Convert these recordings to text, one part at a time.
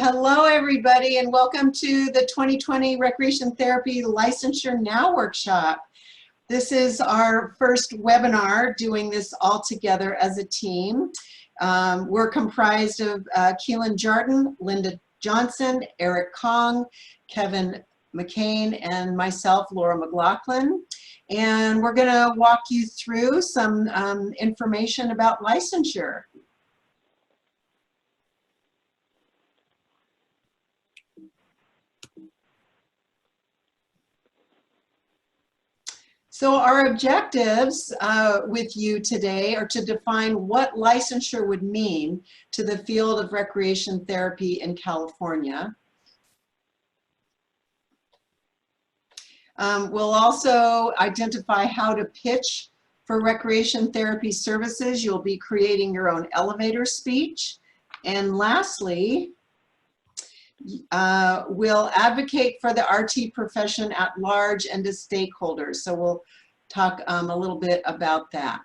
Hello everybody and welcome to the 2020 Recreation Therapy Licensure Now workshop. This is our first webinar doing this all together as a team. We're comprised of Keelin Jardin, Linda Johnson, Erick Kong, Kevin McCann, and myself, Laura McLachlin. And we're going to walk you through some information about licensure. So our objectives with you today are to define what licensure would mean to the field of recreation therapy in California. We'll also identify how to pitch for recreation therapy services. You'll be creating your own elevator speech. And lastly, we'll advocate for the RT profession at large and to stakeholders. So we'll talk a little bit about that.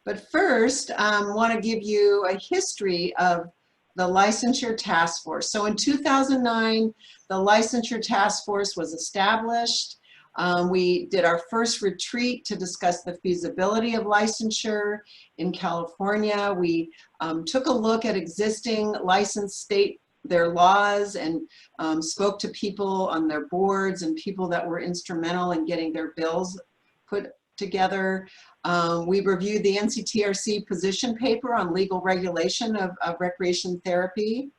But first, I want to give you a history of the Licensure Task Force. So in 2009, the Licensure Task Force was established. We did our first retreat to discuss the feasibility of licensure in California. We took a look at existing licensed state, their laws, and spoke to people on their boards and people that were instrumental in getting their bills put together. We reviewed the NCTRC position paper on legal regulation of recreation therapy.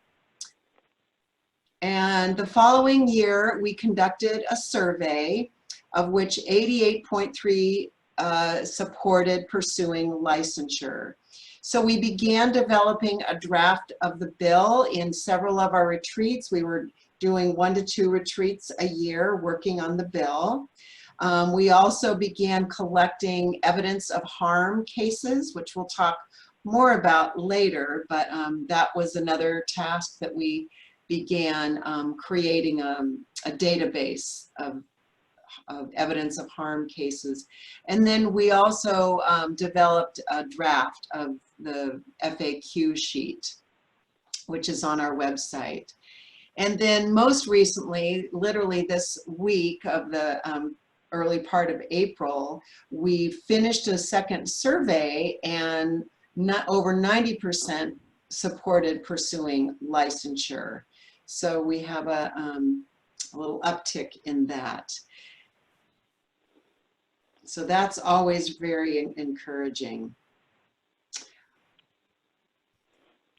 And the following year, we conducted a survey of which 88.3 supported pursuing licensure. So we began developing a draft of the bill in several of our retreats. We were doing 1 to 2 retreats a year working on the bill. We also began collecting evidence of harm cases, which we'll talk more about later, but that was another task that we began creating a database of evidence of harm cases. And then we also developed a draft of the FAQ sheet, which is on our website. And then most recently, literally this week of the early part of April, we finished a second survey and over 90% supported pursuing licensure. So we have a little uptick in that. So that's always very encouraging.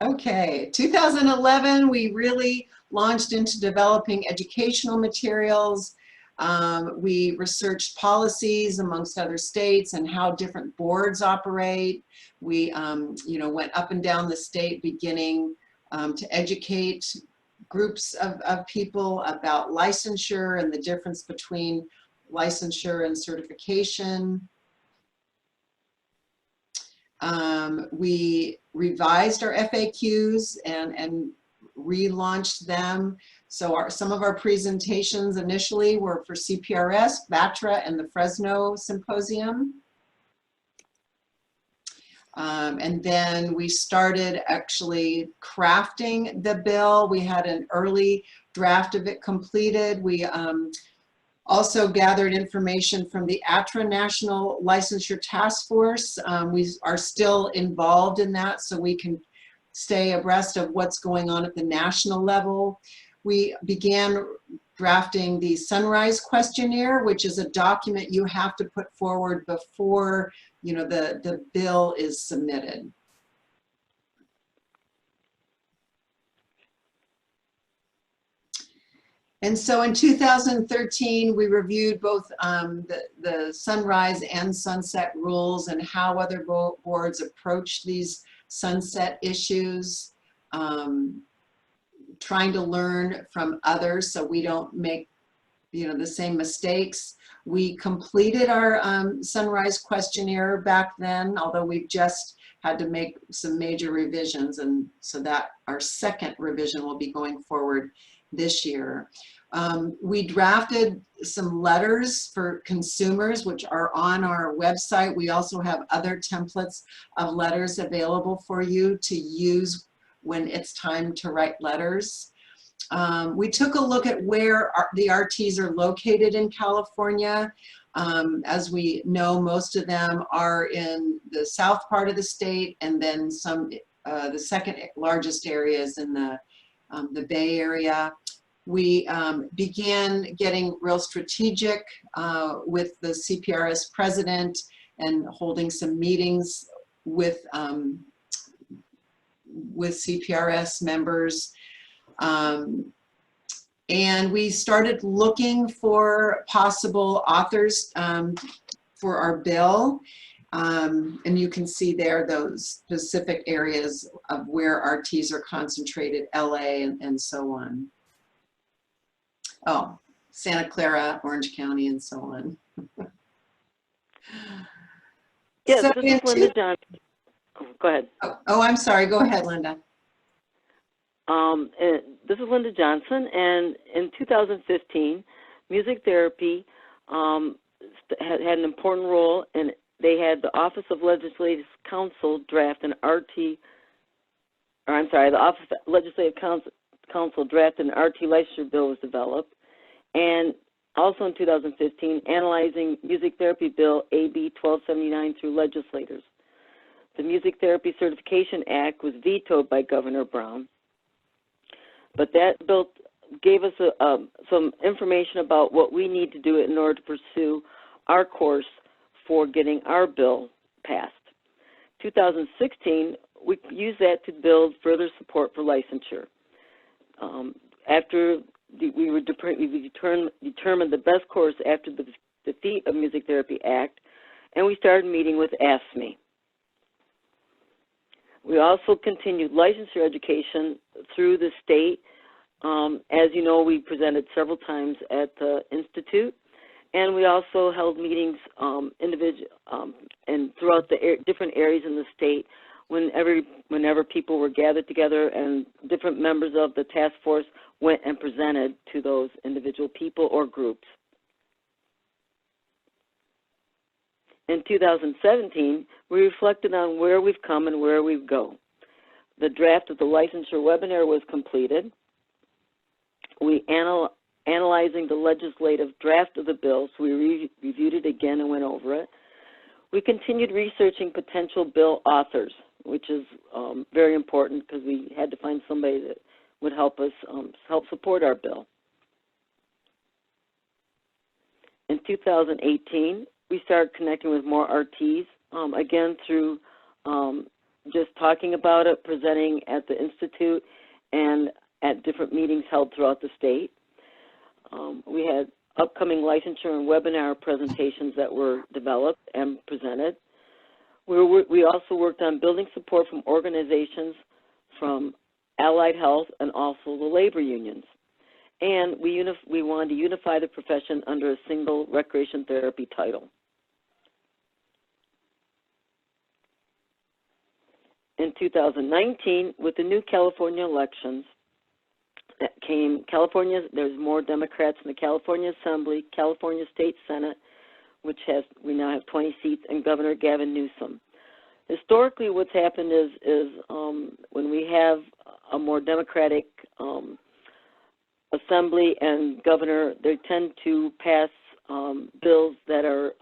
Okay, 2011, we really launched into developing educational materials. We researched policies amongst other states and how different boards operate. We went up and down the state beginning to educate groups of people about licensure and the difference between licensure and certification. We revised our FAQs and relaunched them. So some of our presentations initially were for CPRS, BATRA, and the Fresno Symposium. And then we started actually crafting the bill. We had an early draft of it completed. We also gathered information from the ATRA National Licensure Task Force. We are still involved in that, so we can stay abreast of what's going on at the national level. We began drafting the Sunrise Questionnaire, which is a document you have to put forward before the bill is submitted. And so in 2013, we reviewed both the sunrise and sunset rules and how other boards approach these sunset issues, trying to learn from others so we don't make the same mistakes. We completed our Sunrise Questionnaire back then, although we've just had to make some major revisions, and so that our second revision will be going forward this year. We drafted some letters for consumers, which are on our website. We also have other templates of letters available for you to use when it's time to write letters. We took a look at where the RTs are located in California. As we know, most of them are in the south part of the state, and then some, the second largest area is in the Bay Area. We began getting real strategic with the CPRS president and holding some meetings with CPRS members. And we started looking for possible authors for our bill. And you can see there those specific areas of where RTs are concentrated, LA and so on. Oh, Santa Clara, Orange County, and so on. Yes, so this is Linda Johnson. Oh, go ahead. Oh, I'm sorry. Go ahead, Linda. This is Linda Johnson, and in 2015, music therapy had an important role, and they had the Office of Legislative Counsel draft an the Office of Legislative Counsel draft an RT licensure bill was developed, and also in 2015, analyzing music therapy bill AB 1279 through legislators. The Music Therapy Certification Act was vetoed by Governor Brown, but that bill gave us some information about what we need to do in order to pursue our course for getting our bill passed. 2016, we used that to build further support for licensure. After we determined the best course after the defeat of Music Therapy Act, and we started meeting with AFSCME. We also continued licensure education through the state. As you know, we presented several times at the Institute, and we also held meetings and throughout the different areas in the state whenever people were gathered together, and different members of the task force went and presented to those individual people or groups. In 2017, we reflected on where we've come and where we go. The draft of the licensure webinar was completed. We analyzing the legislative draft of the bill, so we reviewed it again and went over it. We continued researching potential bill authors, which is very important because we had to find somebody that would help us help support our bill. In 2018, we started connecting with more RTs, again through just talking about it, presenting at the Institute, and at different meetings held throughout the state. We had upcoming licensure and webinar presentations that were developed and presented. We also worked on building support from organizations from allied health and also the labor unions. And we wanted to unify the profession under a single recreation therapy title. In 2019, with the new California elections, that came there's more Democrats in the California Assembly, California State Senate, which we now have 20 seats, and Governor Gavin Newsom. Historically, what's happened is when we have a more Democratic Assembly and Governor, they tend to pass bills that are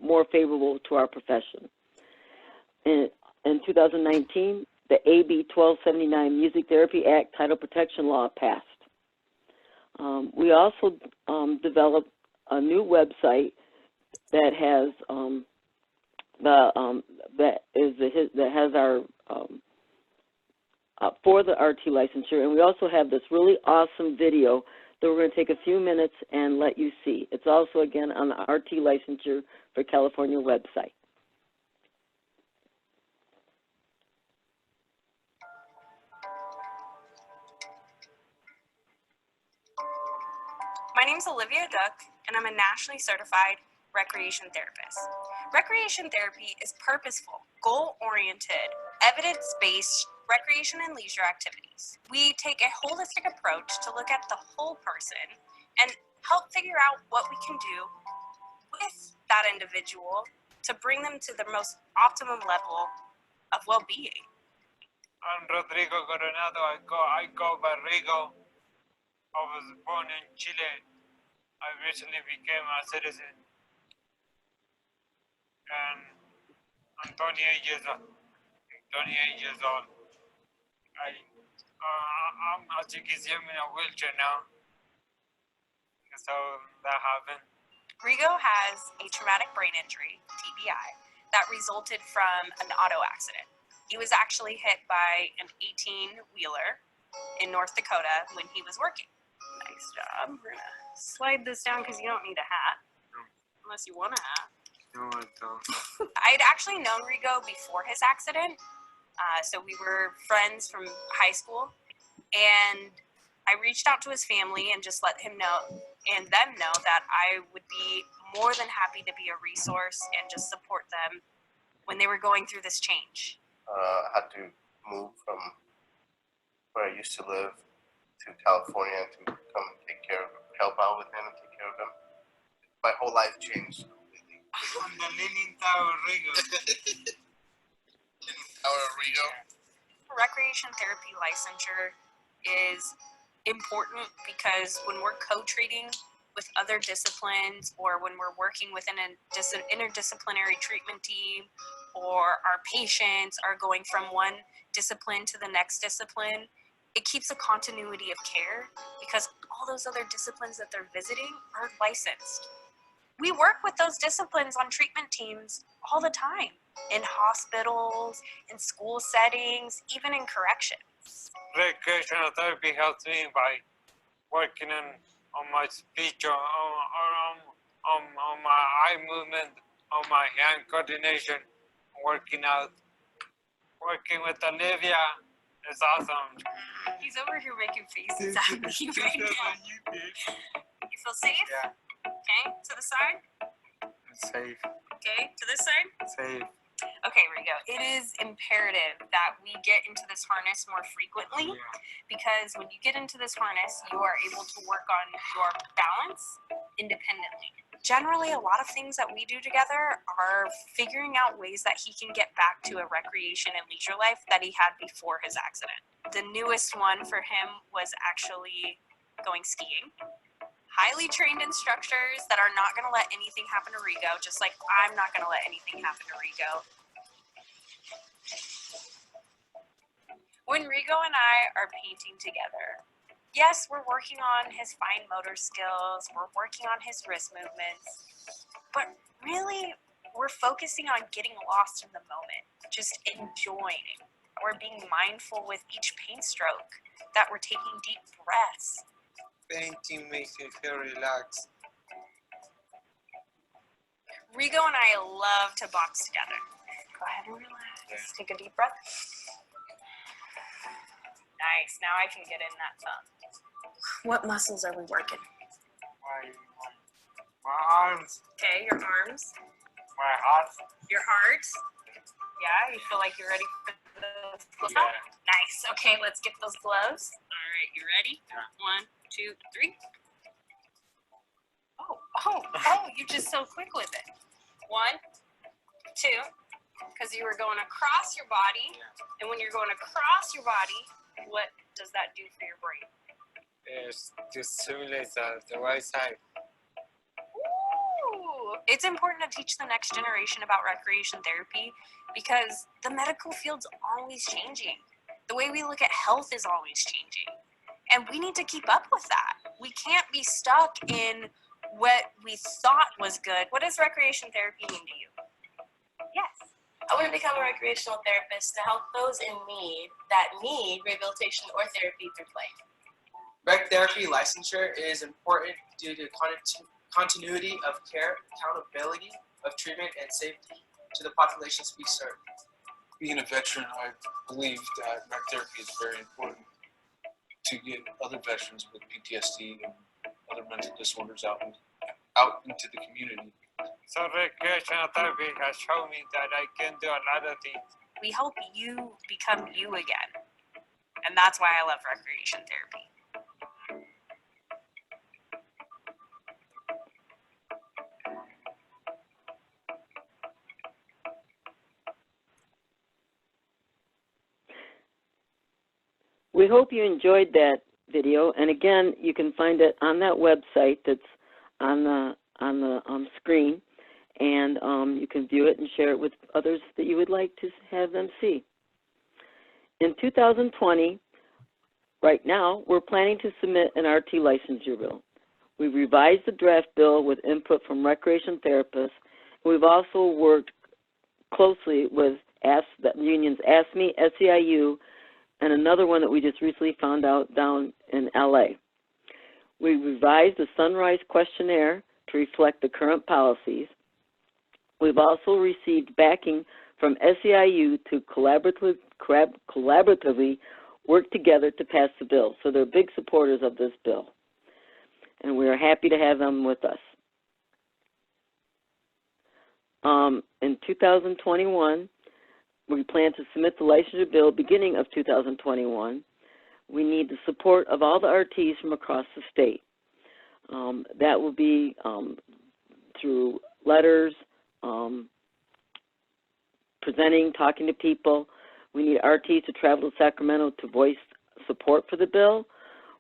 more favorable to our profession. In 2019, the AB 1279 Music Therapy Act Title Protection Law passed. We also developed a new website that has our for the RT licensure, and we also have this really awesome video that we're going to take a few minutes and let you see. It's also again on the RT licensure for California website. My name is Olivia Duck, and I'm a nationally certified recreation therapist. Recreation therapy is purposeful, goal-oriented, evidence-based recreation and leisure activities. We take a holistic approach to look at the whole person and help figure out what we can do with that individual to bring them to the most optimum level of well-being. I'm Rodrigo Coronado. I go by Rigo. I was born in Chile. I recently became a citizen. And I'm 28 years old. 28 years old. I'm, as you can see, I'm in a wheelchair now. So that happened. Rigo has a traumatic brain injury, TBI, that resulted from an auto accident. He was actually hit by an 18-wheeler in North Dakota when he was working. Nice job. We're gonna slide this down because you don't need a hat, unless you want a hat. No, I don't. I'd actually known Rigo before his accident, so we were friends from high school, and I reached out to his family and just let him know and them know that I would be more than happy to be a resource and just support them when they were going through this change. I had to move from where I used to live to California to come help out with him and take care of him. My whole life changed completely. I'm the Leaning Tower Rigo. Our Rigo. Recreation therapy licensure is important because when we're co-treating with other disciplines or when we're working within an interdisciplinary treatment team or our patients are going from one discipline to the next discipline, it keeps a continuity of care because all those other disciplines that they're visiting are licensed. We work with those disciplines on treatment teams all the time, in hospitals, in school settings, even in corrections. Recreational therapy helps me by working on my speech, on my eye movement, on my hand coordination, working out. Working with Olivia is awesome. He's over here making faces at me right now. You feel safe? Yeah. Okay, to the side. Safe. Okay, to this side. Safe. Okay, Rigo. It is imperative that we get into this harness more frequently because when you get into this harness, you are able to work on your balance independently. Generally, a lot of things that we do together are figuring out ways that he can get back to a recreation and leisure life that he had before his accident. The newest one for him was actually going skiing. Highly trained instructors that are not going to let anything happen to Rigo, just like I'm not going to let anything happen to Rigo. When Rigo and I are painting together, yes, we're working on his fine motor skills, we're working on his wrist movements, but really, we're focusing on getting lost in the moment, just enjoying. We're being mindful with each paint stroke, that we're taking deep breaths. Painting makes me feel relaxed. Rigo and I love to box together. Go ahead and relax. Yeah. Take a deep breath. Nice. Now I can get in that thumb. What muscles are we working? My arms, Okay, your arms, my heart. your heart. Yeah, you feel like you're ready for those gloves? Yeah. Nice. Okay, let's get those gloves. All right, you ready? Yeah. 1, 2, 3. Oh, you're just so quick with it. 1, 2, because you were going across your body, and when you're going across your body, what does that do for your brain? It just stimulates the right side. Ooh. It's important to teach the next generation about recreation therapy because the medical field's always changing. The way we look at health is always changing. And we need to keep up with that. We can't be stuck in what we thought was good. What does recreation therapy mean to you? Yes. I want to become a recreational therapist to help those in need that need rehabilitation or therapy through play. Rec therapy licensure is important due to continuity of care, accountability of treatment, and safety to the populations we serve. Being a veteran, I believe that rec therapy is very important to get other veterans with PTSD and other mental disorders out into the community. So recreational therapy has shown me that I can do a lot of things. We help you become you again. And that's why I love recreation therapy. We hope you enjoyed that video, and again, you can find it on that website that's on the screen, and you can view it and share it with others that you would like to have them see. In 2020, right now, we're planning to submit an RT licensure bill. We've revised the draft bill with input from recreation therapists. We've also worked closely with the unions ASME, SEIU, and another one that we just recently found out down in LA. We revised the Sunrise questionnaire to reflect the current policies. We've also received backing from SEIU to collaboratively work together to pass the bill. So they're big supporters of this bill, and we are happy to have them with us. In 2021, we plan to submit the licensure bill beginning of 2021. We need the support of all the RTs from across the state. That will be through letters, presenting, talking to people. We need RTs to travel to Sacramento to voice support for the bill.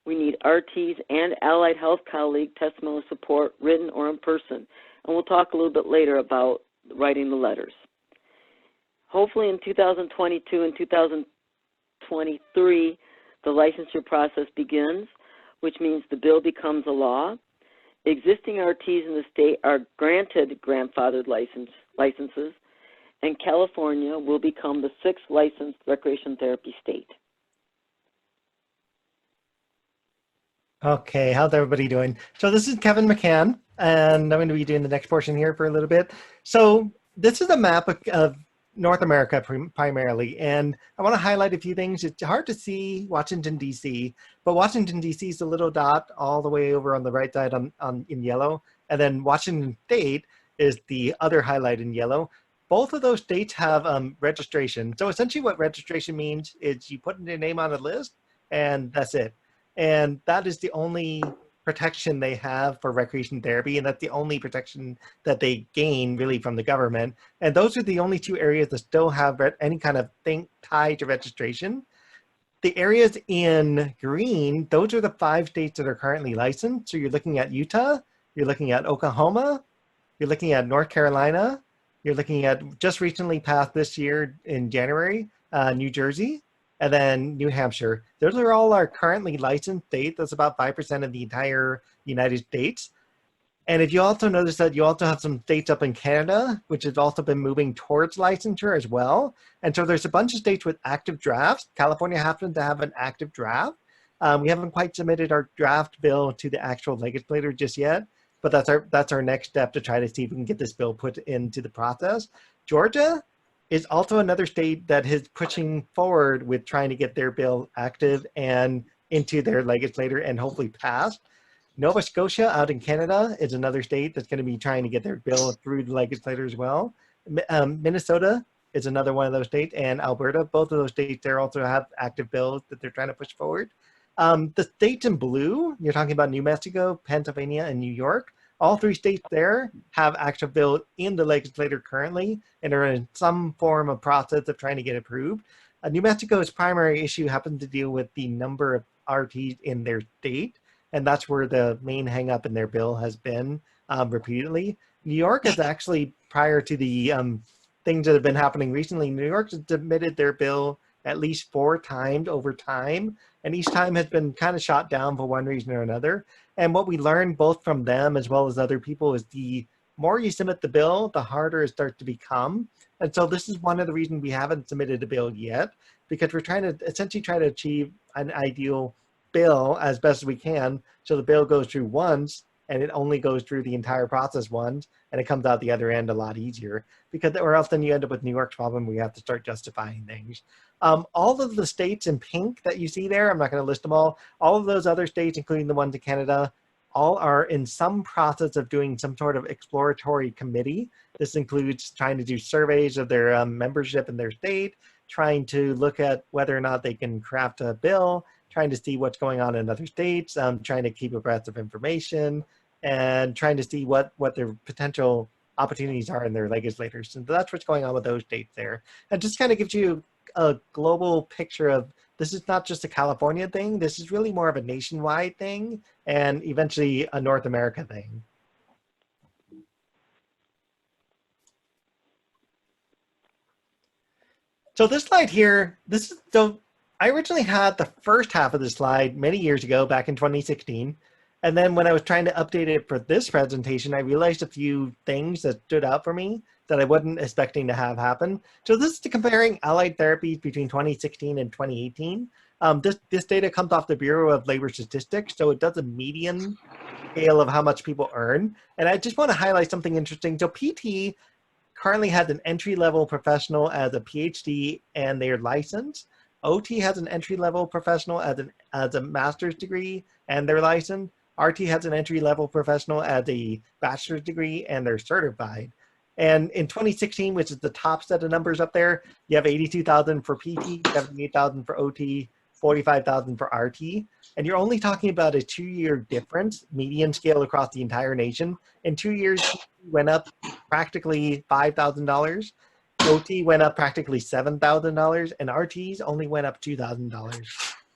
We need RTs and allied health colleague testimonial support, written or in person. And we'll talk a little bit later about writing the letters. Hopefully in 2022 and 2023, the licensure process begins, which means the bill becomes a law. Existing RTs in the state are granted grandfathered licenses, and California will become the 6th licensed recreation therapy state. Okay, how's everybody doing? So this is Kevin McCann, and I'm going to be doing the next portion here for a little bit. So this is a map of North America primarily, and I want to highlight a few things. It's hard to see Washington, D.C., but Washington, D.C. is the little dot all the way over on the right side in yellow, and then Washington State is the other highlight in yellow. Both of those states have registration. So essentially what registration means is you put your name on a list, and that's it. And that is the only protection they have for recreation therapy, and that's the only protection that they gain really from the government. And those are the only two areas that still have any kind of thing tied to registration. The areas in green, those are the 5 states that are currently licensed. So you're looking at Utah, you're looking at Oklahoma, you're looking at North Carolina, you're looking at just recently passed this year in January, New Jersey, and then New Hampshire. Those are all our currently licensed states. That's about 5% of the entire United States. And if you also notice that you also have some states up in Canada, which has also been moving towards licensure as well. And so there's a bunch of states with active drafts. California happens to have an active draft. We haven't quite submitted our draft bill to the actual legislator just yet, but that's our next step to try to see if we can get this bill put into the process. Georgia is also another state that is pushing forward with trying to get their bill active and into their legislature and hopefully passed. Nova Scotia out in Canada is another state that's going to be trying to get their bill through the legislature as well. Minnesota is another one of those states, and Alberta, both of those states there also have active bills that they're trying to push forward. The states in blue, you're talking about New Mexico, Pennsylvania, and New York. All 3 states there have active bills in the legislature currently and are in some form of process of trying to get approved. New Mexico's primary issue happens to deal with the number of RTs in their state, and that's where the main hang up in their bill has been repeatedly. New York is actually, prior to the things that have been happening recently, New York has submitted their bill at least 4 times over time, and each time has been kind of shot down for one reason or another. And what we learned both from them as well as other people is the more you submit the bill, the harder it starts to become. And so this is one of the reasons we haven't submitted a bill yet, because we're trying to essentially try to achieve an ideal bill as best as we can. So the bill goes through once and it only goes through the entire process once, and it comes out the other end a lot easier, because or else then you end up with New York's problem where you have to start justifying things. All of the states in pink that you see there, I'm not going to list them all of those other states, including the ones in Canada, all are in some process of doing some sort of exploratory committee. This includes trying to do surveys of their membership in their state, trying to look at whether or not they can craft a bill, trying to see what's going on in other states, trying to keep abreast of information, and trying to see what their potential opportunities are in their legislators. And that's what's going on with those states there. And just kind of gives you a global picture of this is not just a California thing. This is really more of a nationwide thing and eventually a North America thing. So this slide here, so I originally had the first half of the slide many years ago, back in 2016. And then when I was trying to update it for this presentation, I realized a few things that stood out for me that I wasn't expecting to have happen. So this is comparing allied therapies between 2016 and 2018. This data comes off the Bureau of Labor Statistics, so it does a median scale of how much people earn. And I just want to highlight something interesting. So PT currently has an entry-level professional as a PhD and they're licensed. OT has an entry-level professional as a master's degree and they're licensed. RT has an entry-level professional as a bachelor's degree and they're certified. And in 2016, which is the top set of numbers up there, you have 82,000 for PT, 78,000 for OT, 45,000 for RT. And you're only talking about a 2-year difference, median scale across the entire nation. In 2 years, PT went up practically $5,000. OT went up practically $7,000 and RTs only went up $2,000.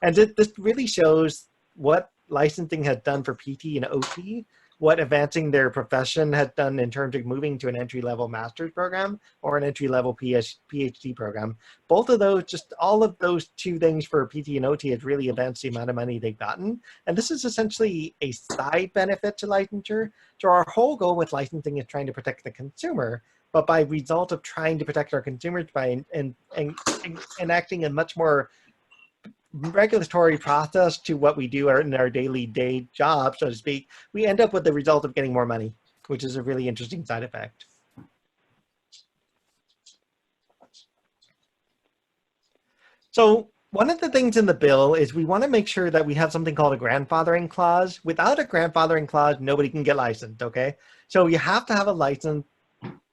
And this really shows what licensing has done for PT and OT, what advancing their profession has done in terms of moving to an entry-level master's program or an entry-level PhD program. Both of those, just all of those two things for PT and OT has really advanced the amount of money they've gotten. And this is essentially a side benefit to licensure. So our whole goal with licensing is trying to protect the consumer, but by result of trying to protect our consumers by enacting a much more regulatory process to what we do in our daily day job, so to speak, we end up with the result of getting more money, which is a really interesting side effect. So one of the things in the bill is we want to make sure that we have something called a grandfathering clause. Without a grandfathering clause, nobody can get licensed, okay? So you have to have a license.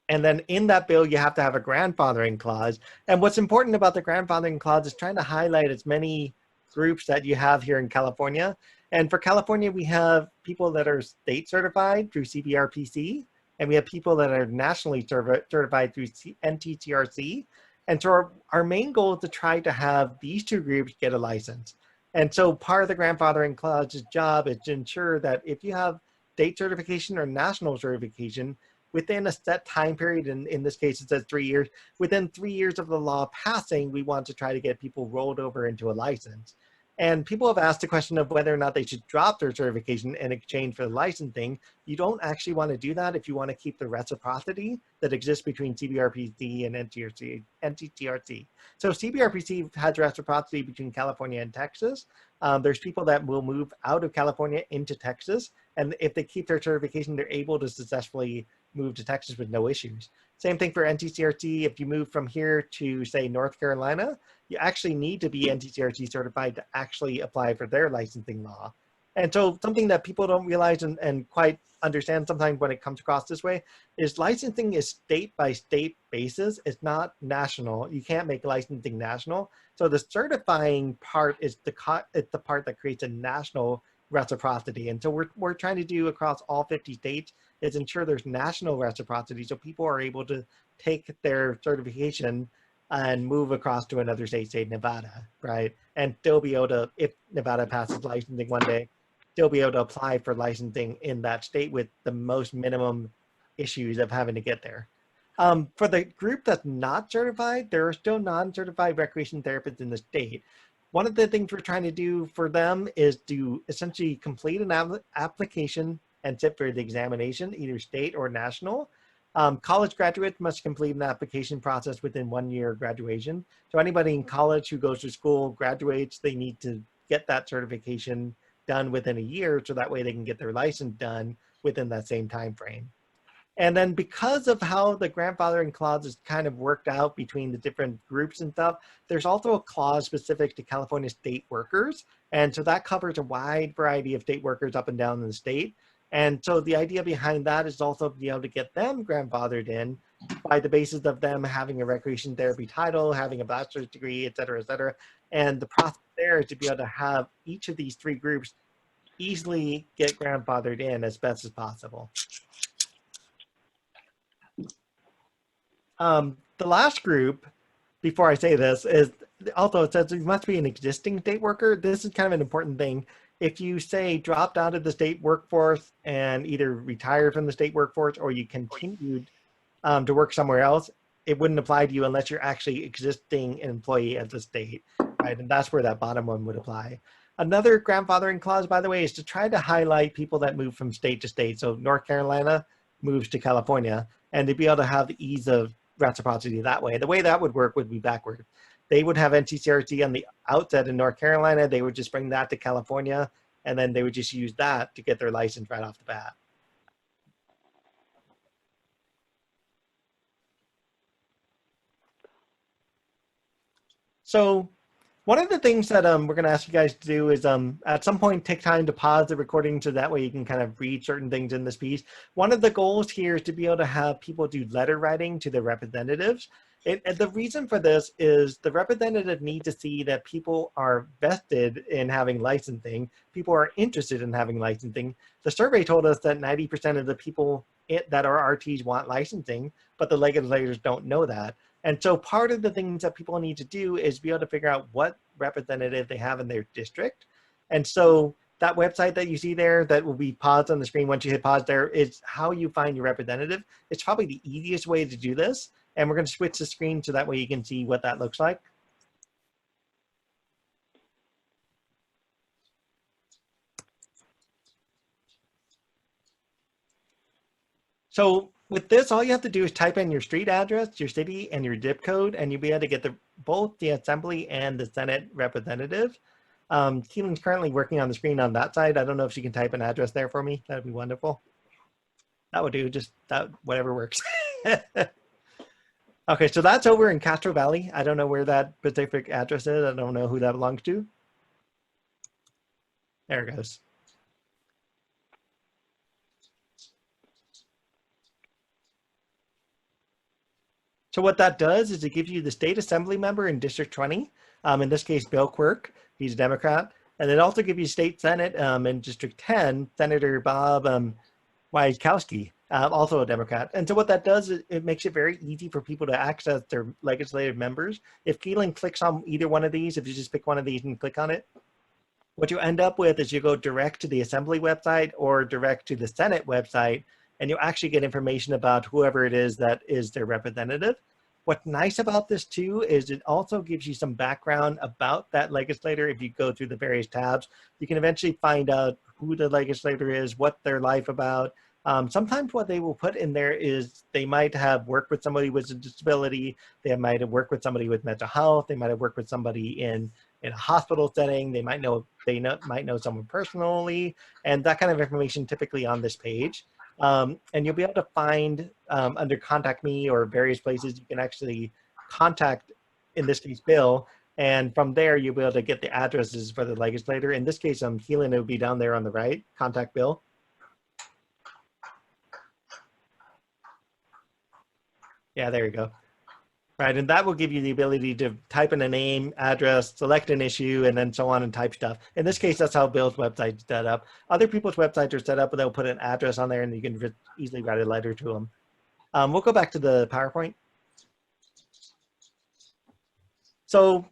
And then in that bill, you have to have a grandfathering clause. And what's important about the grandfathering clause is trying to highlight as many groups that you have here in California. And for California, we have people that are state certified through CPRPC, and we have people that are nationally certified through NTCRC. And so our main goal is to try to have these two groups get a license. And so part of the grandfathering clause's job is to ensure that if you have state certification or national certification, within a set time period, and in this case it says 3 years, within 3 years of the law passing, we want to try to get people rolled over into a license. And people have asked the question of whether or not they should drop their certification in exchange for the licensing. You don't actually want to do that if you want to keep the reciprocity that exists between CBRPC and NTCRC. So CBRPC has reciprocity between California and Texas. There's people that will move out of California into Texas, and if they keep their certification, they're able to successfully move to Texas with no issues. Same thing for NTCRC. If you move from here to, say, North Carolina, you actually need to be NTCRC certified to actually apply for their licensing law. And so something that people don't realize and quite understand sometimes when it comes across this way is licensing is state by state basis. It's not national. You can't make licensing national. So the certifying part is the part that creates a national reciprocity. And so we're trying to do across all 50 states is ensure there's national reciprocity so people are able to take their certification and move across to another state, say Nevada, right? And still be able to, if Nevada passes licensing one day, still be able to apply for licensing in that state with the most minimum issues of having to get there. For the group that's not certified, there are still non-certified recreation therapists in the state. One of the things we're trying to do for them is to essentially complete an application and sit for the examination, either state or national. College graduates must complete an application process within 1 year of graduation. So anybody in college who goes to school, graduates, they need to get that certification done within a year so that way they can get their license done within that same time frame. And then because of how the grandfathering clause is kind of worked out between the different groups and stuff, there's also a clause specific to California state workers. And so that covers a wide variety of state workers up and down in the state. And so the idea behind that is also to be able to get them grandfathered in by the basis of them having a recreation therapy title, having a bachelor's degree, et cetera, et cetera. And the process there is to be able to have each of these three groups easily get grandfathered in as best as possible. The last group before I say this is also it says you must be an existing state worker. This is kind of an important thing. If you say dropped out of the state workforce and either retired from the state workforce or you continued to work somewhere else, it wouldn't apply to you unless you're actually existing employee at the state, right? And that's where that bottom one would apply. Another grandfathering clause, by the way, is to try to highlight people that move from state to state. So North Carolina moves to California, and to be able to have the ease of reciprocity that way. The way that would work would be backward. They would have NCCRC on the outset in North Carolina. They would just bring that to California, and then they would just use that to get their license right off the bat. So one of the things that we're going to ask you guys to do is at some point take time to pause the recording so that way you can kind of read certain things in this piece. One of the goals here is to be able to have people do letter writing to their representatives. And the reason for this is the representative need to see that people are vested in having licensing. People are interested in having licensing. The survey told us that 90% of the people that are RTs want licensing, but the legislators don't know that. And so part of the things that people need to do is be able to figure out what representative they have in their district. And so that website that you see there that will be paused on the screen once you hit pause there is how you find your representative. It's probably the easiest way to do this. And we're going to switch the screen so that way you can see what that looks like. So with this, all you have to do is type in your street address, your city, and your zip code, and you'll be able to get both the Assembly and the Senate representative. Keelin's currently working on the screen on that side. I don't know if she can type an address there for me. That'd be wonderful. That would do, just that, whatever works. Okay, so that's over in Castro Valley. I don't know where that specific address is. I don't know who that belongs to. There it goes. So what that does is it gives you the state assembly member in District 20. In this case, Bill Quirk, he's a Democrat. And it also gives you state Senate in District 10, Senator Bob Wieckowski, also a Democrat. And so what that does is it makes it very easy for people to access their legislative members. If Keelin clicks on either one of these, if you just pick one of these and click on it, what you end up with is you go direct to the Assembly website or direct to the Senate website, and you'll actually get information about whoever it is that is their representative. What's nice about this too is it also gives you some background about that legislator. If you go through the various tabs, you can eventually find out who the legislator is, what their life about. Sometimes what they will put in there is they might have worked with somebody with a disability, they might have worked with somebody with mental health, they might have worked with somebody in a hospital setting, they might know someone personally, and that kind of information typically on this page. And you'll be able to find under Contact Me or various places you can actually contact, in this case, Bill, and from there you'll be able to get the addresses for the legislator. In this case, Keelin, it would be down there on the right, Contact Bill. Yeah, there you go. Right, and that will give you the ability to type in a name, address, select an issue, and then so on and type stuff. In this case, that's how Bill's website is set up. Other people's websites are set up, but they'll put an address on there and you can easily write a letter to them. We'll go back to the PowerPoint. So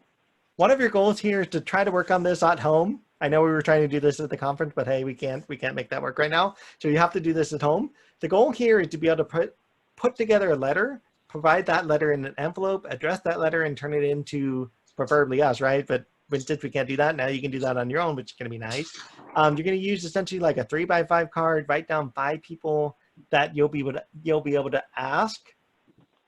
one of your goals here is to try to work on this at home. I know we were trying to do this at the conference, but hey, we can't make that work right now. So you have to do this at home. The goal here is to be able to put together a letter, provide that letter in an envelope, address that letter, and turn it into preferably us, right? But since we can't do that, now you can do that on your own, which is going to be nice. You're going to use essentially like a 3x5 card, write down 5 people that you'll be able to ask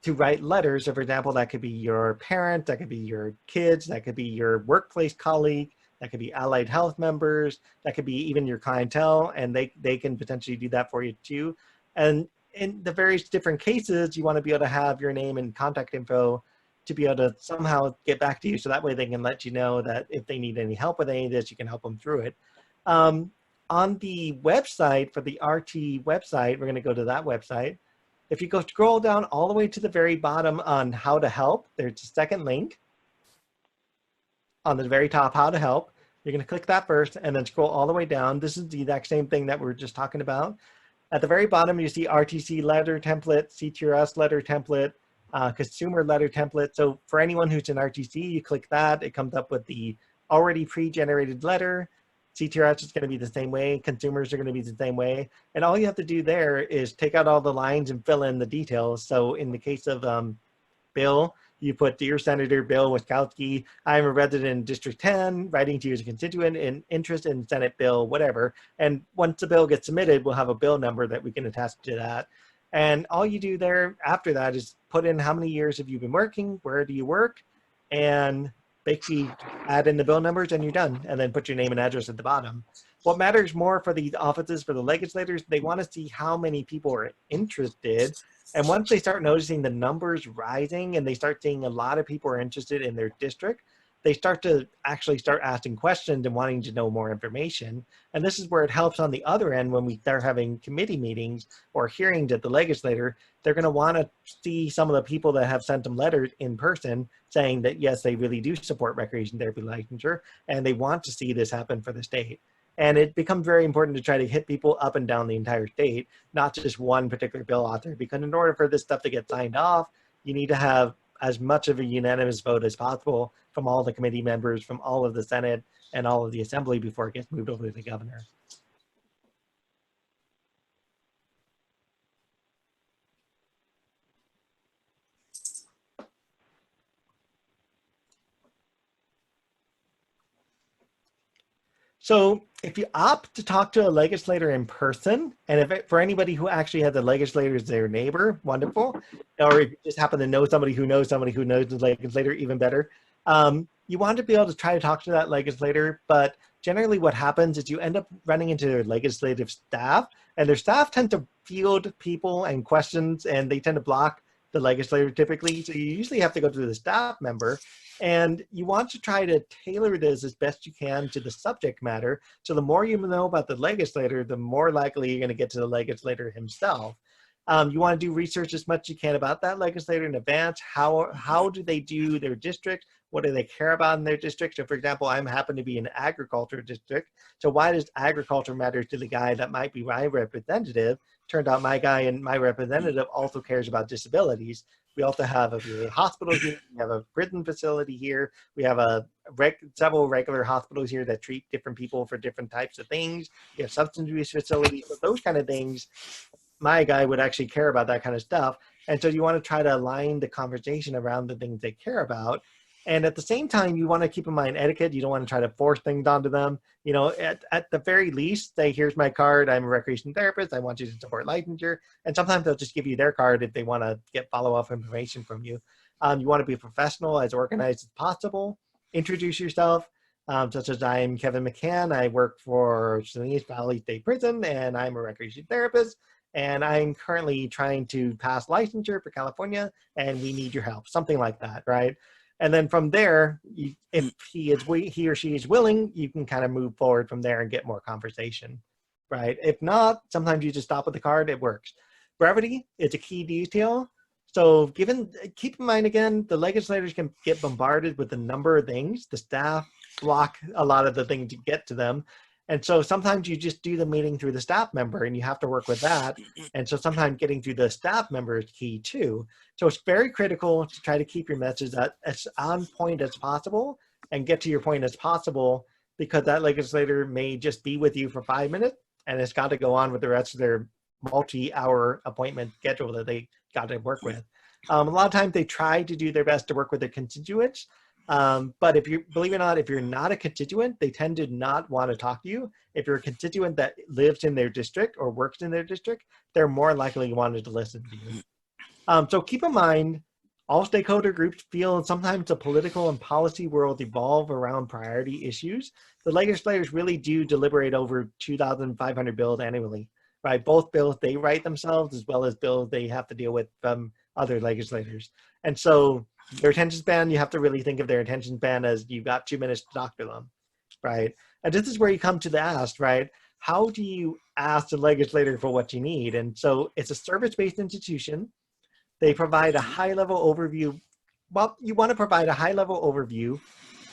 to write letters. So for example, that could be your parent, that could be your kids, that could be your workplace colleague, that could be allied health members, that could be even your clientele, and they can potentially do that for you too. And in the various different cases, you want to be able to have your name and contact info to be able to somehow get back to you. So that way they can let you know that if they need any help with any of this, you can help them through it. On the website, for the RT website, we're going to go to that website. If you go scroll down all the way to the very bottom on how to help, there's a second link on the very top, how to help. You're going to click that first and then scroll all the way down. This is the exact same thing that we were just talking about. At the very bottom, you see RTC letter template, CPRS letter template, consumer letter template. So for anyone who's in RTC, you click that, it comes up with the already pre-generated letter. CTRS is going to be the same way. Consumers are going to be the same way. And all you have to do there is take out all the lines and fill in the details. So in the case of Bill, you put, Dear Senator Bill Wiskowski, I'm a resident in District 10, writing to you as a constituent in interest in Senate Bill, whatever. And once the bill gets submitted, we'll have a bill number that we can attach to that. And all you do there after that is put in how many years have you been working, where do you work, and basically add in the bill numbers and you're done. And then put your name and address at the bottom. What matters more for these offices, for the legislators, they want to see how many people are interested. And once they start noticing the numbers rising and they start seeing a lot of people are interested in their district, they start asking questions and wanting to know more information. And this is where it helps on the other end when we start having committee meetings or hearings at the legislature. They're going to want to see some of the people that have sent them letters in person saying that, yes, they really do support recreation therapy licensure and they want to see this happen for the state. And it becomes very important to try to hit people up and down the entire state, not just one particular bill author, because in order for this stuff to get signed off, you need to have as much of a unanimous vote as possible from all the committee members, from all of the Senate and all of the Assembly before it gets moved over to the governor. So if you opt to talk to a legislator in person, and for anybody who actually has a legislator as their neighbor, wonderful. Or if you just happen to know somebody who knows the legislator, even better. You want to be able to try to talk to that legislator, but generally what happens is you end up running into their legislative staff, and their staff tend to field people and questions, and they tend to block the legislator typically. So you usually have to go to the staff member, and you want to try to tailor this as best you can to the subject matter. So the more you know about the legislator, the more likely you're going to get to the legislator himself. You want to do research as much as you can about that legislator in advance. How do they do their district? What do they care about in their district? So for example, I happen to be in an agriculture district. So why does agriculture matter to the guy that might be my representative? Turned out my guy and my representative also cares about disabilities. We also have a hospital here. We have a prison facility here. We have several regular hospitals here that treat different people for different types of things. We have substance abuse facilities. So those kind of things, my guy would actually care about that kind of stuff. And so you want to try to align the conversation around the things they care about. And at the same time, you want to keep in mind etiquette. You don't want to try to force things onto them. You know, at the very least, say, here's my card. I'm a recreation therapist. I want you to support licensure. And sometimes they'll just give you their card if they want to get follow-up information from you. You want to be professional, as organized as possible. Introduce yourself, such as I'm Kevin McCann. I work for Salinas Valley State Prison, and I'm a recreation therapist. And I'm currently trying to pass licensure for California, and we need your help. Something like that, right? And then from there, if he or she is willing, you can kind of move forward from there and get more conversation, right? If not, sometimes you just stop with the card, it works. Brevity is a key detail. So keep in mind again, the legislators can get bombarded with a number of things. The staff block a lot of the things to get to them. And so sometimes you just do the meeting through the staff member and you have to work with that. And so sometimes getting through the staff member is key too. So it's very critical to try to keep your message as on point as possible and get to your point as possible, because that legislator may just be with you for 5 minutes and it's got to go on with the rest of their multi-hour appointment schedule that they got to work with. A lot of times they try to do their best to work with their constituents. But believe it or not, if you're not a constituent, they tend to not want to talk to you. If you're a constituent that lives in their district or works in their district, they're more likely wanted to listen to you. So keep in mind, all stakeholder groups feel sometimes the political and policy world evolve around priority issues. The legislators really do deliberate over 2,500 bills annually, right? Both bills they write themselves as well as bills they have to deal with from other legislators. And so their attention span, you have to really think of their attention span as you've got 2 minutes to talk to them, right? And this is where you come to the ask, right? How do you ask the legislator for what you need? And so it's a service-based institution. They provide a high-level overview. Well, you want to provide a high-level overview,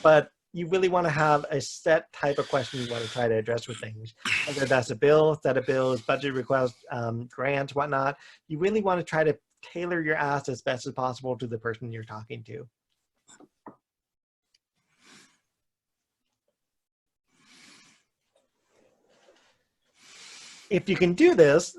but you really want to have a set type of question you want to try to address with things. Whether that's a bill, set of bills, budget requests, grants, whatnot. You really want to try to tailor your ask as best as possible to the person you're talking to. If you can do this,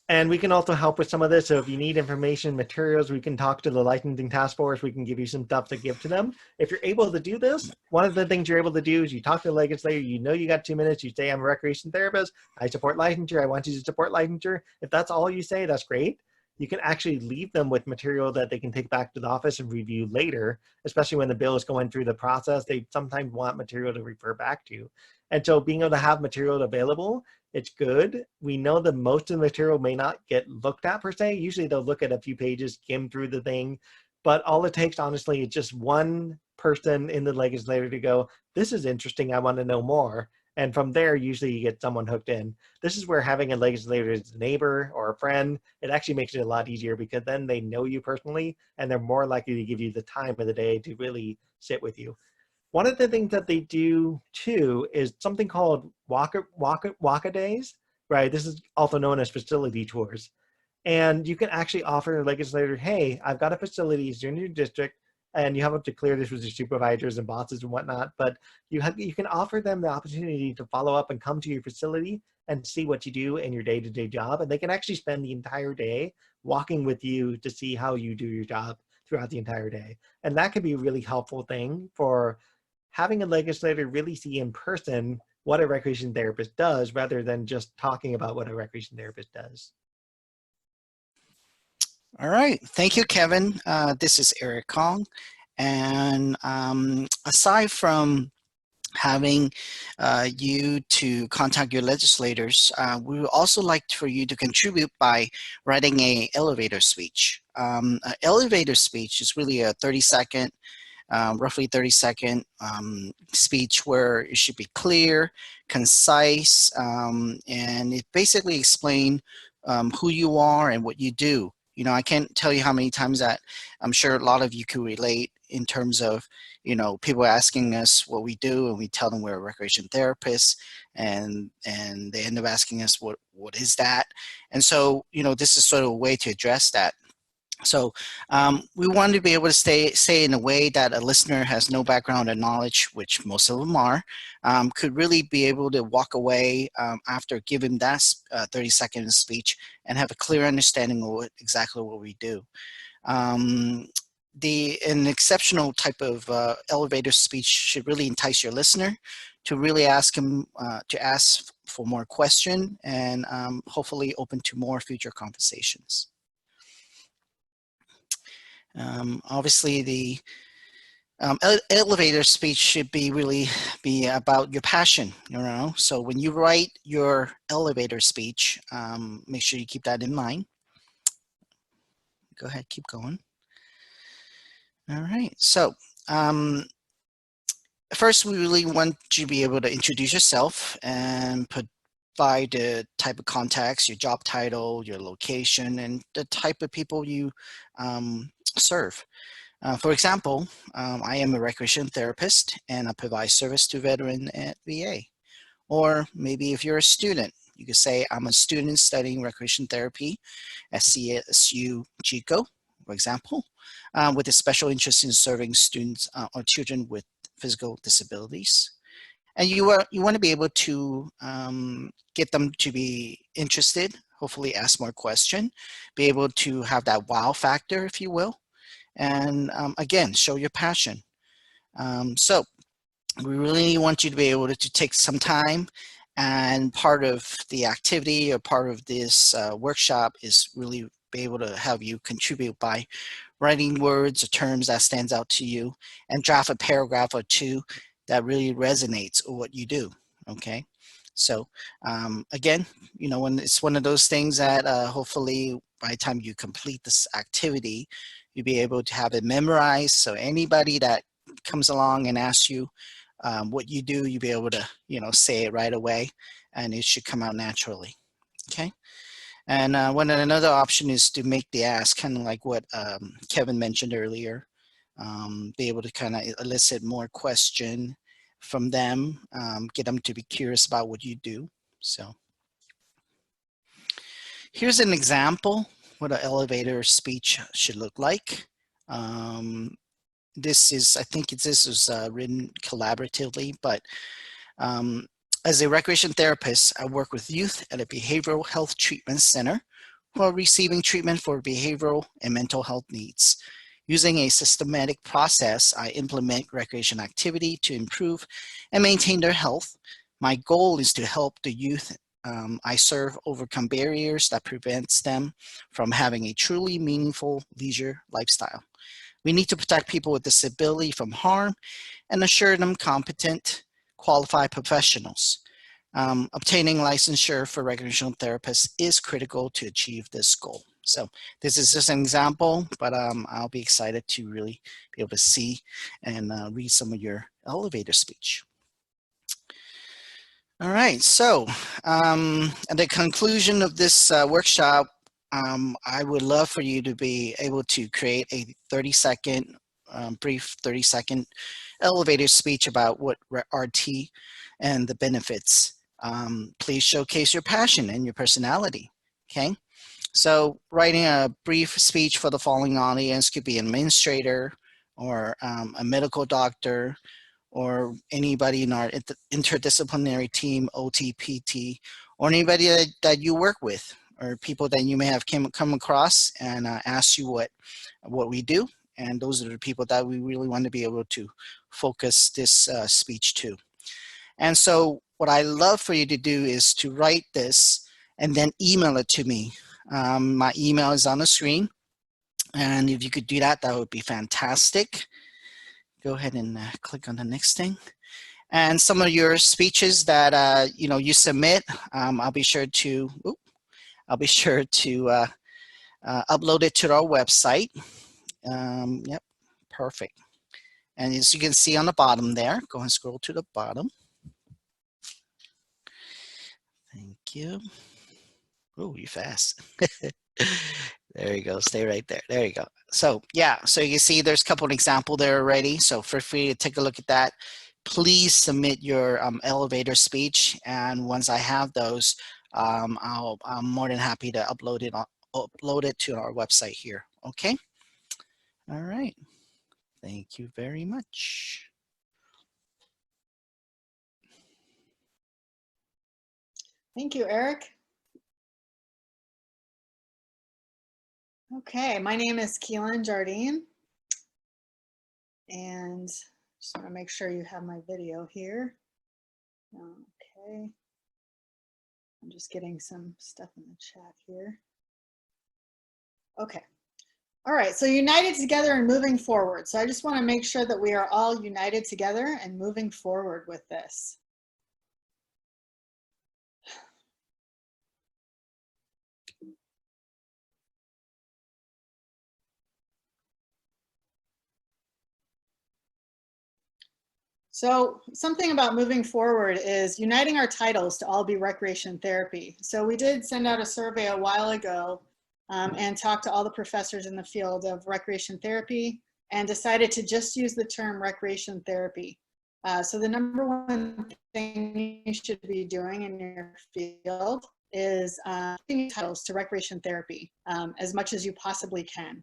and we can also help with some of this. So if you need information, materials, we can talk to the licensing task force. We can give you some stuff to give to them. If you're able to do this, one of the things you're able to do is you talk to the legislator, you know you got 2 minutes, you say, I'm a recreation therapist, I support licensure, I want you to support licensure. If that's all you say, that's great. You can actually leave them with material that they can take back to the office and review later, especially when the bill is going through the process. They sometimes want material to refer back to. And so being able to have material available, it's good. We know that most of the material may not get looked at per se. Usually they'll look at a few pages, skim through the thing, but all it takes, honestly, is just one person in the legislature to go, this is interesting, I want to know more. And from there, usually you get someone hooked in. This is where having a legislator as a neighbor or a friend, it actually makes it a lot easier because then they know you personally and they're more likely to give you the time of the day to really sit with you. One of the things that they do too is something called Waka days, right? This is also known as facility tours. And you can actually offer a legislator, hey, I've got a facility, it's in your district, and you have to clear this with your supervisors and bosses and whatnot, but you can offer them the opportunity to follow up and come to your facility and see what you do in your day-to-day job. And they can actually spend the entire day walking with you to see how you do your job throughout the entire day. And that could be a really helpful thing for having a legislator really see in person what a recreation therapist does rather than just talking about what a recreation therapist does. All right, thank you, Kevin. This is Eric Kong. And aside from having you to contact your legislators, we would also like for you to contribute by writing an elevator speech. An elevator speech is really a 30-second roughly 30-second speech where it should be clear, concise, and it basically explain who you are and what you do. You know, I can't tell you how many times that I'm sure a lot of you could relate in terms of, you know, people asking us what we do and we tell them we're a recreation therapist and they end up asking us what is that? And so, you know, this is sort of a way to address that. So we want to be able to say in a way that a listener has no background and knowledge, which most of them are, could really be able to walk away after giving that 30-second speech and have a clear understanding of exactly what we do. An exceptional type of elevator speech should really entice your listener to really ask him to ask for more question and hopefully open to more future conversations. Obviously, the elevator speech should really be about your passion, you know. So when you write your elevator speech, make sure you keep that in mind. Go ahead, keep going. All right. So first, we really want you to be able to introduce yourself and provide the type of contacts, your job title, your location, and the type of people you serve. For example, I am a recreation therapist and I provide service to veterans at VA. Or maybe if you're a student, you could say I'm a student studying recreation therapy at CSU Chico, for example, with a special interest in serving students or children with physical disabilities. And you want to be able to get them to be interested, hopefully ask more questions, be able to have that wow factor, if you will. And again, show your passion. So we really want you to be able to take some time, and part of the activity or part of this workshop is really be able to have you contribute by writing words or terms that stands out to you and draft a paragraph or two that really resonates with what you do, okay? So again, you know, when it's one of those things that hopefully by the time you complete this activity, you'll be able to have it memorized. So anybody that comes along and asks you what you do, you'll be able to, you know, say it right away and it should come out naturally, okay? And another option is to make the ask, kind of like what Kevin mentioned earlier, be able to kind of elicit more question from them, get them to be curious about what you do. So here's an example what an elevator speech should look like. This is, I think this was written collaboratively, but as a recreation therapist, I work with youth at a behavioral health treatment center who are receiving treatment for behavioral and mental health needs. Using a systematic process, I implement recreation activity to improve and maintain their health. My goal is to help the youth I serve overcome barriers that prevents them from having a truly meaningful leisure lifestyle. We need to protect people with disability from harm and assure them competent, qualified professionals. Obtaining licensure for recreational therapists is critical to achieve this goal. So this is just an example, but I'll be excited to really be able to see and read some of your elevator speech. All right, so at the conclusion of this workshop, I would love for you to be able to create a 30-second, brief 30-second elevator speech about what RT and the benefits. Please showcase your passion and your personality, okay? So writing a brief speech for the following audience could be an administrator or a medical doctor, or anybody in our interdisciplinary team, OT, PT, or anybody that you work with, or people that you may have come across and ask you what we do. And those are the people that we really want to be able to focus this speech to. And so what I love for you to do is to write this and then email it to me. My email is on the screen. And if you could do that, that would be fantastic. Go ahead and click on the next thing. And some of your speeches that you submit, I'll be sure to upload it to our website. Yep, perfect. And as you can see on the bottom there, go and scroll to the bottom. Thank you. Oh, you're fast. There you go. Stay right there. There you go. So yeah, so you can see there's a couple of examples there already. So feel free to take a look at that. Please submit your elevator speech, and once I have those, I'm more than happy to upload it to our website here. Okay. All right. Thank you very much. Thank you, Eric. Okay, my name is Keelin Jardin, and just want to make sure you have my video here. Okay, I'm just getting some stuff in the chat here. Okay, all right, so united together and moving forward. So I just want to make sure that we are all united together and moving forward with this. So something about moving forward is uniting our titles to all be recreation therapy. So we did send out a survey a while ago and talked to all the professors in the field of recreation therapy and decided to just use the term recreation therapy. So the number one thing you should be doing in your field is changing titles to recreation therapy as much as you possibly can.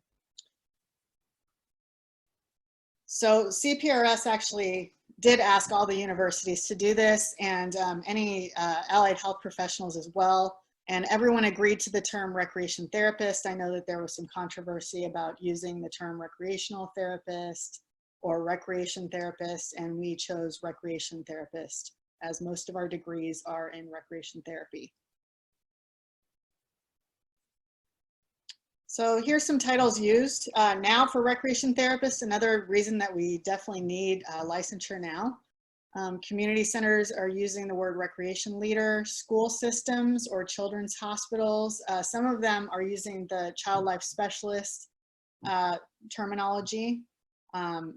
So CPRS actually did ask all the universities to do this, and any allied health professionals as well. And everyone agreed to the term recreation therapist. I know that there was some controversy about using the term recreational therapist or recreation therapist, and we chose recreation therapist as most of our degrees are in recreation therapy. So here's some titles used now for recreation therapists. Another reason that we definitely need licensure now. Community centers are using the word recreation leader, school systems or children's hospitals. Some of them are using the child life specialist terminology,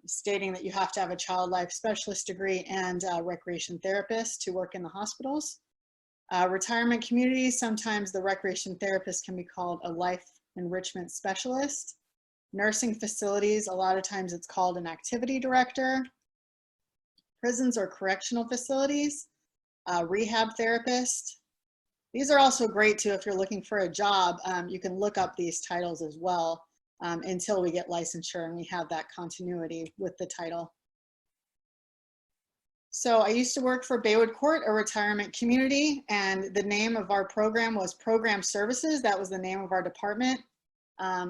stating that you have to have a child life specialist degree and a recreation therapist to work in the hospitals. Retirement communities, sometimes the recreation therapist can be called a life enrichment specialist. Nursing facilities, a lot of times it's called an activity director. Prisons or correctional facilities, rehab therapist. These are also great too if you're looking for a job. You can look up these titles as well until we get licensure and we have that continuity with the title. So I used to work for Baywood Court, a retirement community, and the name of our program was Program Services. That was the name of our department.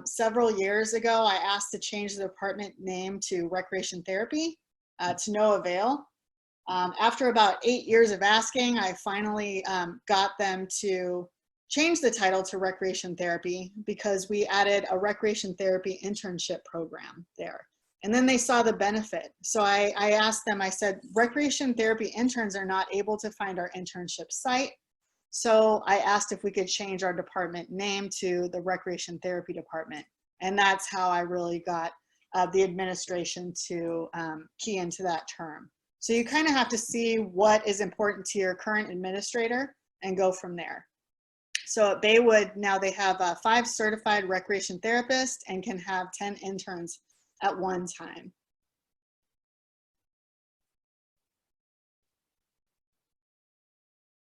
Several years ago, I asked to change the department name to Recreation Therapy, to no avail. After about 8 years of asking, I finally got them to change the title to Recreation Therapy because we added a Recreation Therapy internship program there. And then they saw the benefit. So I asked them, I said, Recreation Therapy interns are not able to find our internship site. So I asked if we could change our department name to the Recreation Therapy Department. And that's how I really got the administration to key into that term. So you kind of have to see what is important to your current administrator and go from there. So at Baywood, now they have 5 certified recreation therapists and can have 10 interns at one time.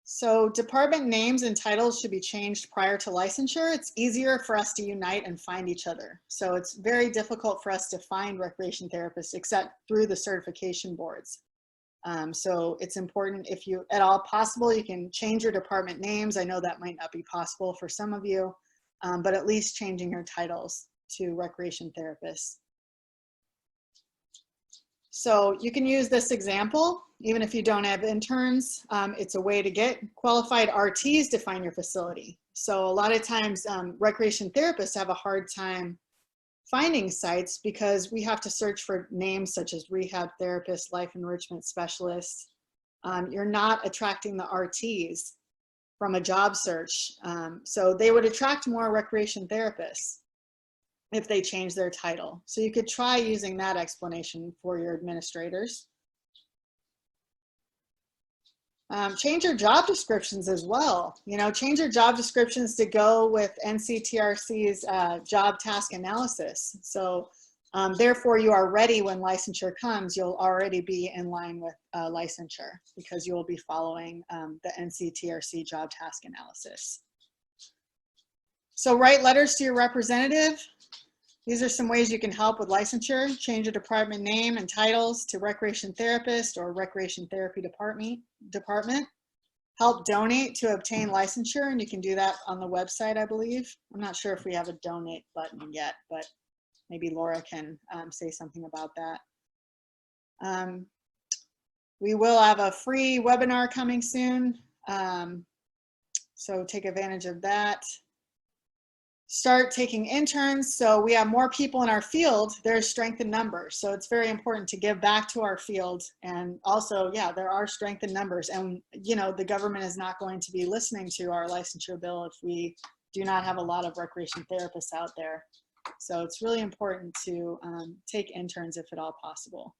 So department names and titles should be changed prior to licensure. It's easier for us to unite and find each other. So it's very difficult for us to find recreation therapists except through the certification boards. So it's important, if you at all possible, you can change your department names. I know that might not be possible for some of you, but at least changing your titles to recreation therapists. So you can use this example, even if you don't have interns. It's a way to get qualified RTs to find your facility. So a lot of times recreation therapists have a hard time finding sites because we have to search for names such as rehab therapist, life enrichment specialist. You're not attracting the RTs from a job search. So they would attract more recreation therapists if they change their title. So you could try using that explanation for your administrators. Change your job descriptions as well. You know, change your job descriptions to go with NCTRC's job task analysis. So therefore you are ready when licensure comes, you'll already be in line with licensure because you will be following the NCTRC job task analysis. So write letters to your representative. These are some ways you can help with licensure. Change your department name and titles to recreation therapist or recreation therapy department. Help donate to obtain licensure, and you can do that on the website, I believe. I'm not sure if we have a donate button yet, but maybe Laura can say something about that. We will have a free webinar coming soon, so take advantage of that. Start taking interns. So we have more people in our field, there's strength in numbers. So it's very important to give back to our field. And also, yeah, there are strength in numbers. And, you know, the government is not going to be listening to our licensure bill if we do not have a lot of recreation therapists out there. So it's really important to take interns if at all possible.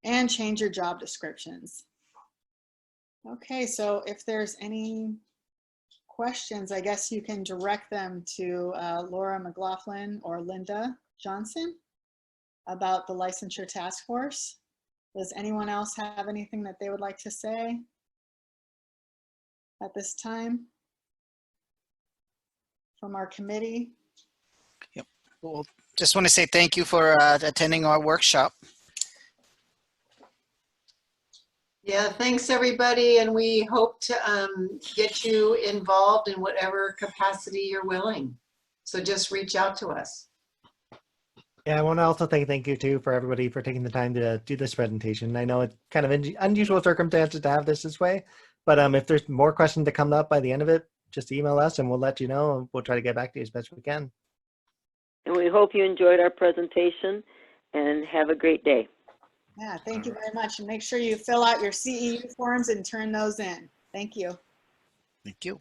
And change your job descriptions. Okay, so if there's any questions, I guess you can direct them to Laura McLachlin or Linda Johnson about the licensure task force. Does anyone else have anything that they would like to say at this time from our committee? Yep. Well, just want to say thank you for attending our workshop. Yeah, thanks everybody, and we hope to get you involved in whatever capacity you're willing. So just reach out to us. Yeah, I want to also thank you too for everybody for taking the time to do this presentation. I know it's kind of unusual circumstances to have this way, but if there's more questions that come up by the end of it, just email us and we'll let you know, and we'll try to get back to you as best we can. And we hope you enjoyed our presentation and have a great day. Yeah, thank you very much. And make sure you fill out your CEU forms and turn those in. Thank you. Thank you.